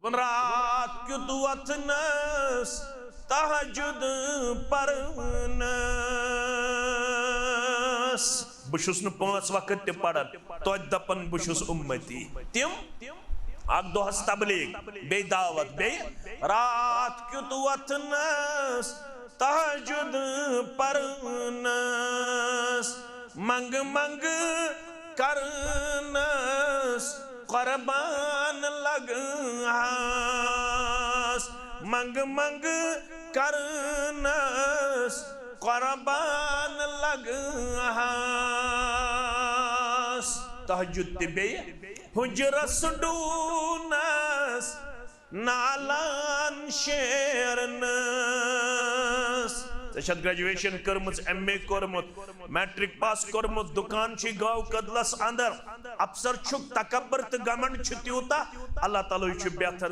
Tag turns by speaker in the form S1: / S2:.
S1: रात क्युत वथनस तहजुद परनस बुशुस न 5 वक्त ते पढ़न तो दपन बुशुस उम्मती तिम अक दोहस तबलीग बे दावत बे रात क्युत वथनस तहजुद परनस मंग मंग करनस क़ुरबान लगहास मंग मंग करनस क़ुरबान लगहास तहज्जुद बे हुजरस डूनस नालान शेरनस ग्रेजुएशन कर्मुत MA कर्मुत मैट्रिक पास कर्मुत दुकान छी गाँव कदलस अंदर अफसर छुक तकबर तो गमंड छुत्यूता अल्लाह ताला बेहतर